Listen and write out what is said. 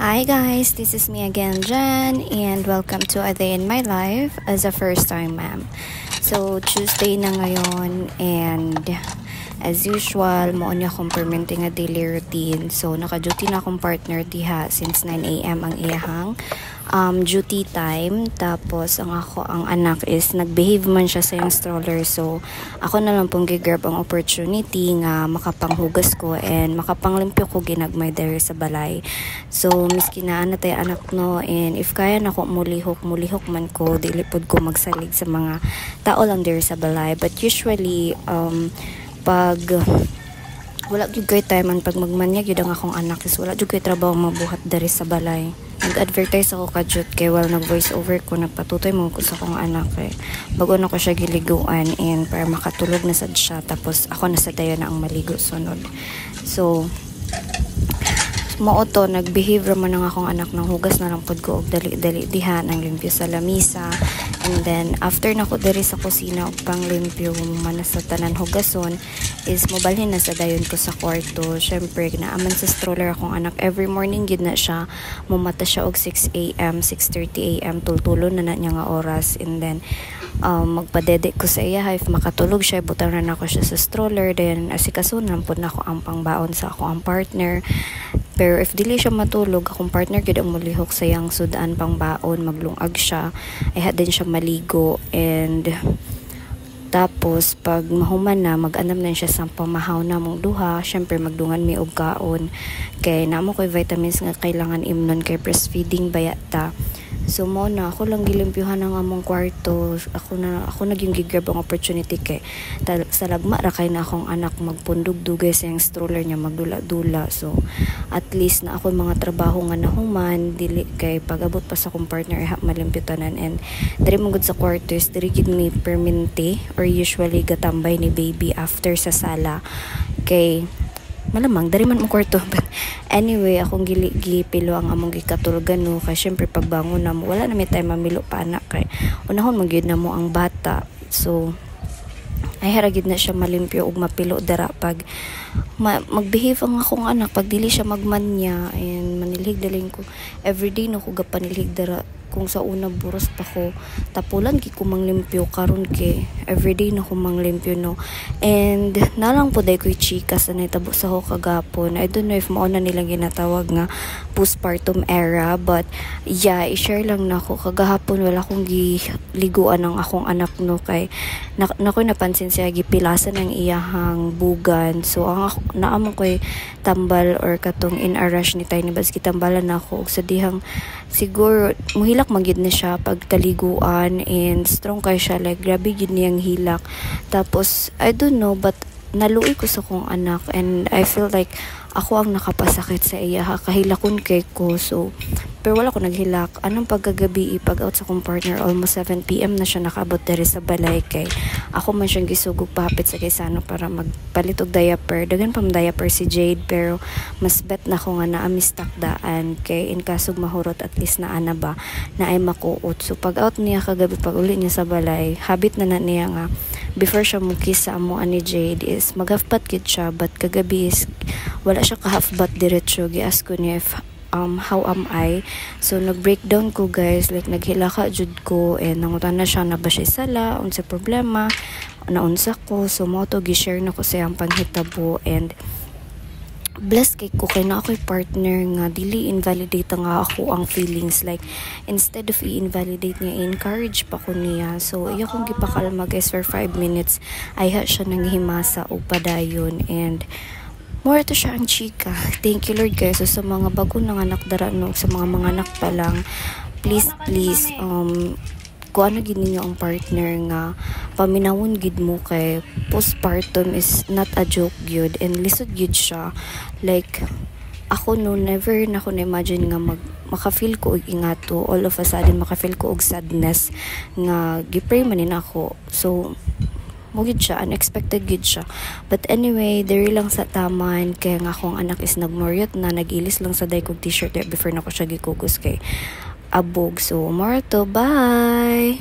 Hi guys, this is me again, Jen, and welcome to a day in my life as a first-time mom. So, Tuesday na ngayon, and as usual, mo niya akong permanente nga daily routine. So, naka-duty na akong partner diha since 9 a.m. ang iyahang duty time. Tapos, ang anak is nag-behave man siya sa yung stroller. So, ako na lang pong gigrab ang opportunity nga makapanghugas ko and makapanglimpyo ko ginagmay dere sa balay. So, miski na tayo anak no, and if kaya na ko mulihok man ko, dilipod ko magsalig sa mga tao lang dere sa balay. But usually, pag wala jud kay time man pag magmanyag yun ang akong anak is wala jud kay trabaho mabuhat diri sa balay. Nag-advertise ako kadjut kay while nag-voice over ko nagpatutoy mo ko sa akong anak kay bago na ko siya giliguan and para makatulog na sad siya tapos ako na sa dayon na ang maligo sunod. So to nagbehave man ang akong anak ng hugas na lang pod ko og dali-dali diha nang limpyo sa lamisa. And then, after na ko diri sa kusina o pang limpyo man sa tanan hugason, is mobalhin na sa dayon ko sa kwarto. Syempre, naaman sa stroller akong anak. Every morning, gid na siya. Mumata siya og 6 a.m., 6:30 a.m. Tultulo na niya nga oras. And then, magpadede ko sa iya. If makatulog siya, butang na ako siya sa stroller. Then, asikasunan po na ako ang pangbaon sa ako ang partner. Pero if dili siya matulog, akong partner gid ang mulihok sa yang sudaan pang baon, maglungag siya, ay din siya maligo, and tapos pag mahuman na mag-anam na siya sa pamahaw na mong duha. Syempre magdungan mi og kaon kay namo koy vitamins nga kailangan imnon kay breastfeeding bayata. So mo na ako lang gilimpyuhan ang among kwarto. Ako naging gigrab ang opportunity kay sa lagma ra kay na akong anak magpundog dugay sa yung stroller niya magdula-dula. So at least na ako mga trabaho nga nahuman dili kay pag-abot pa sa akong partner iha malimpyutanan. And diri mo gud sa quarters diri gid mi permanente or usually gatambay ni baby after sa sala kay malamang dari man mo kwarto. But anyway, akong gipilo ang among gikatulgan no kay syempre pagbangon na mo wala na may time mamilo pa anak kay unahon magyud na mo ang bata. So ay haragid na siya malimpyo ug mapilo dara pag magbehave ang akong anak pag dili siya magmanya and manilhig daling ko everyday no ko gapanilhig dara. Kung sa una buros pa ko tapulan ki ko manglimpyo karon kay everyday na ko manglimpyo no. And nalang po day ko chika sa nitabo sa ho kagapon. I don't know if mao na nilang ginatawag nga postpartum era, but yeah, i-share lang na ko kagahapon wala akong giliguan ang akong anak no kay nakoy napansin siya gipilasan ng iyahang bugan. So ang naamon koy tambal or katong in a rush ni tiny bas gitambalan nako og sa dihang siguro muhilak magyud na siya pagkaliguan and strong kay siya like grabe gid niyang hilak. Tapos I don't know but naluoy ko sa kong anak and I feel like ako ang nakapasakit sa iya kahilakon kay ko. So pero wala ko naghilak. Anong pagkagabi pag out sa kong partner almost 7 p.m. na siya nakaabot diri sa balay kay ako man siyang gisugog papit sa kaysano para magpalit og diaper. Dagan pam diaper si Jade pero mas bet na ko nga naa mistakdaan kay in kasog mahurot at least na ana ba na ay makuot. So pag out niya kagabi pag uli niya sa balay habit na niya nga before siya mukis sa amo ani Jade is mag-half-bath gid siya, but kagabi is wala siya ka-half-bath diretso. Gi-ask ko niya if how am I? So nag-breakdown ko guys, like naghilaka jud ko and nangutan na siya na ba siya sala unsa problema naunsa ko. So mo to gi-share na ko sa iyang panghitabo and blessed kay ko kay na ako'y partner nga dili invalidate nga ako ang feelings, like instead of i-invalidate niya encourage pa ko niya. So iya kong gipakalma guys for 5 minutes ay siya nanghimasa og padayon and more to siya ang chika. Thank you Lord guys. So sa mga bago nang anak dara no, sa mga anak pa lang, please kung ano gid ninyo ang partner nga paminawon gid mo kay postpartum is not a joke gyud and lisod gyud siya. Like ako no never na ko na-imagine nga makafeel ko og ingato all of a sudden makafeel ko og sadness nga gipray manin ako. So mugid siya, unexpected gid siya. But anyway, diri lang sa taman kaya nga akong anak is nagmoryot na nagilis lang sa day kog t-shirt before na ko siya gikugos kay abog. So more to bye.